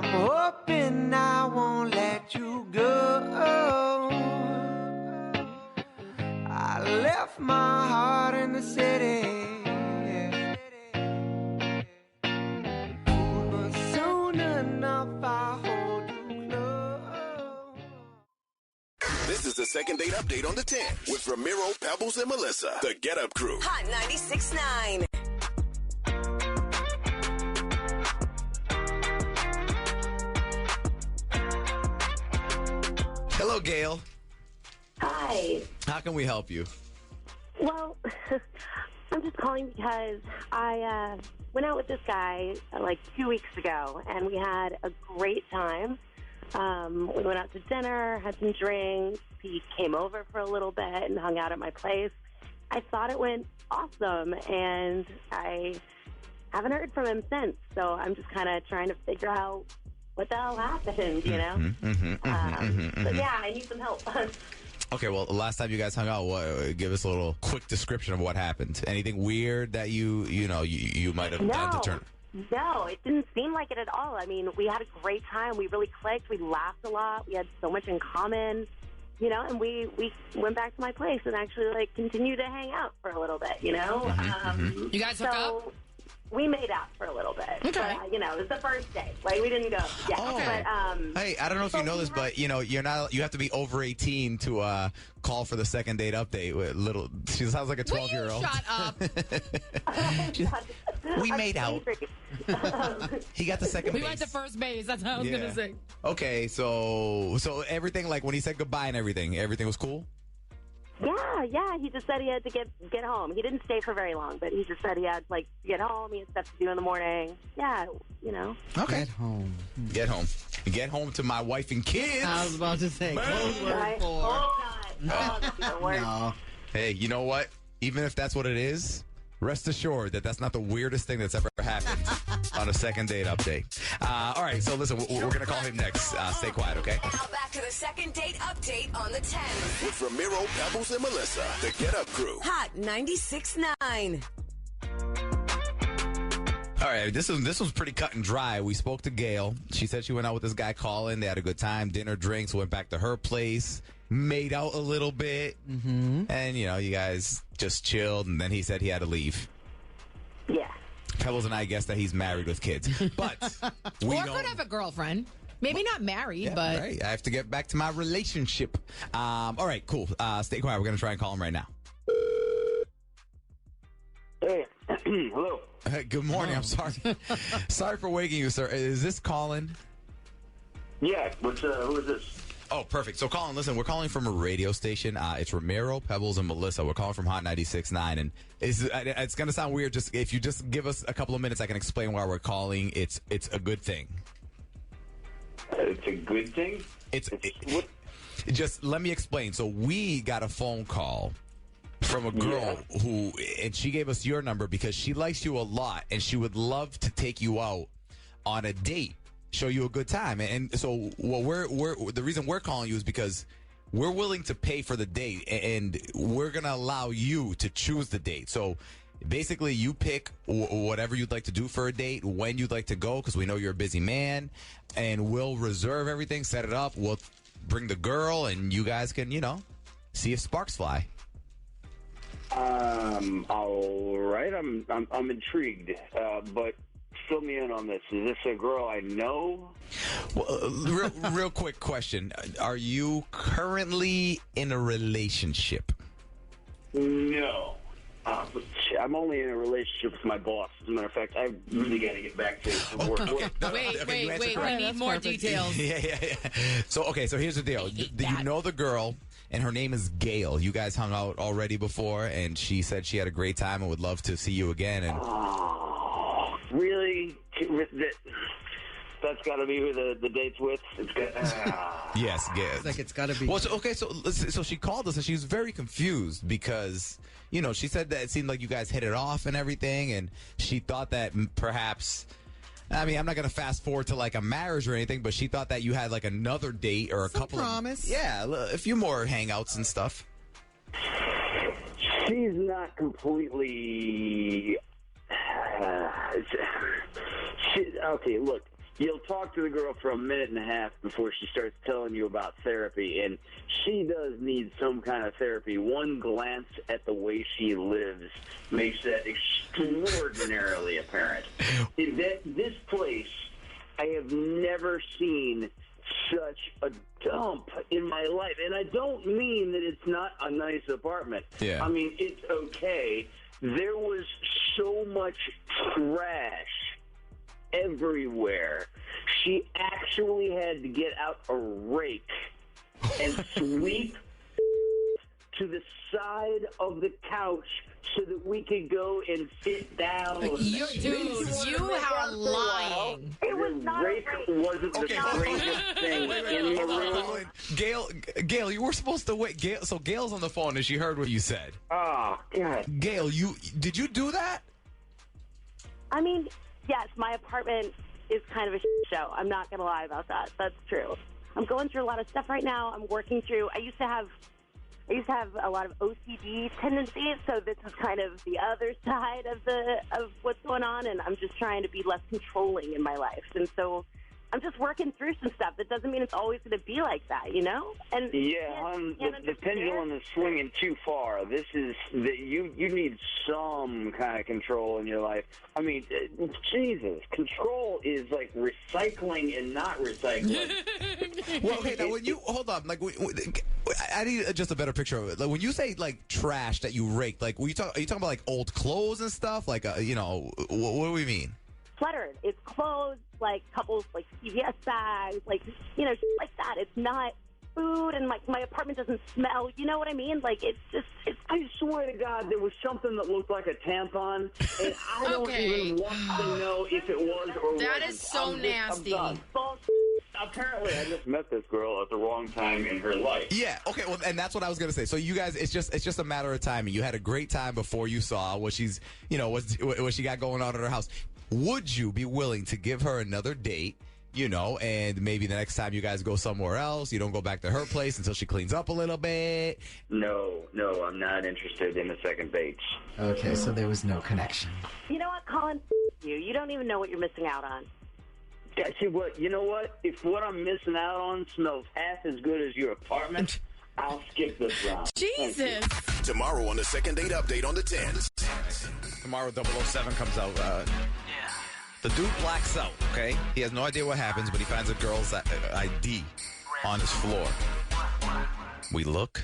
I'm hoping I won't let you go. I left my heart in the city, but soon enough I hold you close. This is the second date update on the 10 with Ramiro, Pebbles, and Melissa, the Get Up Crew. Hot 96.9. Hello, Gale. Hi. How can we help you? Well, I'm just calling because I went out with this guy like 2 weeks ago, and we had a great time. We went out to dinner, had some drinks. He came over for a little bit and hung out at my place. I thought it went awesome, and I haven't heard from him since. So I'm just kind of trying to figure out what the hell happened, you know? But yeah, I need some help. Okay, well, the last time you guys hung out, give us a little quick description of what happened. Anything weird that you might have done to turn? No, it didn't seem like it at all. I mean, we had a great time. We really clicked. We laughed a lot. We had so much in common, you know, and we went back to my place and actually, like, continued to hang out for a little bit, you know? You guys hooked up? We made out for a little bit. Okay. But, it was the first day. Like, we didn't go. Yeah. Oh. But, hey, I don't know if you know this, but you have to be over 18 to call for the second date update. She sounds like a 12-year-old. Shut up. We made out. He got the second We base. went to first base. That's what I was going to say. Okay, so everything, like when he said goodbye and everything was cool? Yeah. He just said he had to get home. He didn't stay for very long, but he just said he had to get home. He had stuff to do in the morning. Yeah, Okay. Get home. Get home to my wife and kids. I was about to say, close word Right? for. Oh, God. Oh, that's even worse. No. Hey, you know what? Even if that's what it is, rest assured that that's not the weirdest thing that's ever happened on a second date update. All right, so listen, we're going to call him next. Stay quiet, okay? Now back to the second date update on the 10. With Ramiro, Pebbles, and Melissa, the Get Up Crew. Hot 96.9. All right, this was pretty cut and dry. We spoke to Gale. She said she went out with this guy, Collin. They had a good time, dinner, drinks, went back to her place, made out a little bit, and, you guys just chilled, and then he said he had to leave. Yeah. Pebbles and I guess that he's married with kids. But we Or know... could have a girlfriend. Maybe not married, but... Right. I have to get back to my relationship. All right, cool. Stay quiet. We're going to try and call him right now. Hey, hello. Good morning. I'm sorry. Sorry for waking you, sir. Is this Collin? Yeah, who is this? Oh, perfect. So, Collin, listen, we're calling from a radio station. It's Ramiro, Pebbles, and Melissa. We're calling from Hot 96.9. And it's going to sound weird. Just if you just give us a couple of minutes, I can explain why we're calling. It's a good thing. It's a good thing? Just let me explain. So we got a phone call from a girl and she gave us your number because she likes you a lot and she would love to take you out on a date, show you a good time. And so what the reason we're calling you is because we're willing to pay for the date and we're going to allow you to choose the date. So basically you pick whatever you'd like to do for a date, when you'd like to go, because we know you're a busy man, and we'll reserve everything, set it up. We'll bring the girl and you guys can, see if sparks fly. All right. I'm intrigued, but fill me in on this. Is this a girl I know? Well, real quick question. Are you currently in a relationship? No. I'm only in a relationship with my boss. As a matter of fact, I really got to get back to work. Wait. We need more details. Yeah. So here's the deal. You know the girl, and her name is Gale. You guys hung out already before, and she said she had a great time and would love to see you again. And really? That's got to be who the date's with? Yes. Like it's got to be. Well, so she called us, and she was very confused because, she said that it seemed like you guys hit it off and everything, and she thought that perhaps... I mean, I'm not going to fast forward to like a marriage or anything, but she thought that you had like another date or a couple promise. a few more hangouts and stuff. She's not completely... okay, look, you'll talk to the girl for a minute and a half before she starts telling you about therapy, and she does need some kind of therapy. One glance at the way she lives makes that extraordinarily apparent. This place, I have never seen such a dump in my life. And I don't mean that it's not a nice apartment. Yeah. I mean, it's okay. There was so much trash everywhere. She actually had to get out a rake and sweep to the side of the couch so that we could go and sit down. You are lying. It was The not rake a rake. wasn't the strangest thing in the room. Gail, you were supposed to wait. So Gail's on the phone and she heard what you said. Oh, God. Gail, did you do that? I mean, yes, my apartment is kind of a show. I'm not going to lie about that. That's true. I'm going through a lot of stuff right now. I'm working through. I used to have a lot of OCD tendencies, so this is kind of the other side of what's going on, and I'm just trying to be less controlling in my life. And so I'm just working through some stuff. That doesn't mean it's always going to be like that, you know? And the pendulum is swinging too far. This is you need some kind of control in your life. I mean, Jesus, control is like recycling and not recycling. Well, okay, now when you hold on, like I need just a better picture of it. Like when you say like trash that you raked, like are you talking about like old clothes and stuff? Like what do we mean? cluttered. It's clothes, like couples, like CVS bags, like, you know, shit like that. It's not food, and like my apartment doesn't smell. You know what I mean? Like it's I swear to God, there was something that looked like a tampon, and I don't even want to know if it was or wasn't. That is so nasty. Apparently, I just met this girl at the wrong time in her life. Yeah. Okay. Well, and that's what I was gonna say. So you guys, it's just a matter of timing. You had a great time before you saw what she's, what she got going on at her house. Would you be willing to give her another date? And maybe the next time you guys go somewhere else, you don't go back to her place until she cleans up a little bit. No, I'm not interested in a second date. Okay, so there was no connection. You know what, Collin? You don't even know what you're missing out on. See what? You know what? If what I'm missing out on smells half as good as your apartment, I'll skip this round. Jesus. Tomorrow on the second date update on the 10s. Tomorrow 007 comes out. The dude blacks out, okay? He has no idea what happens, but he finds a girl's ID on his floor. We look,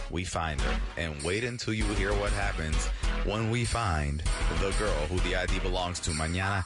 we find her, and wait until you hear what happens when we find the girl who the ID belongs to. Mañana.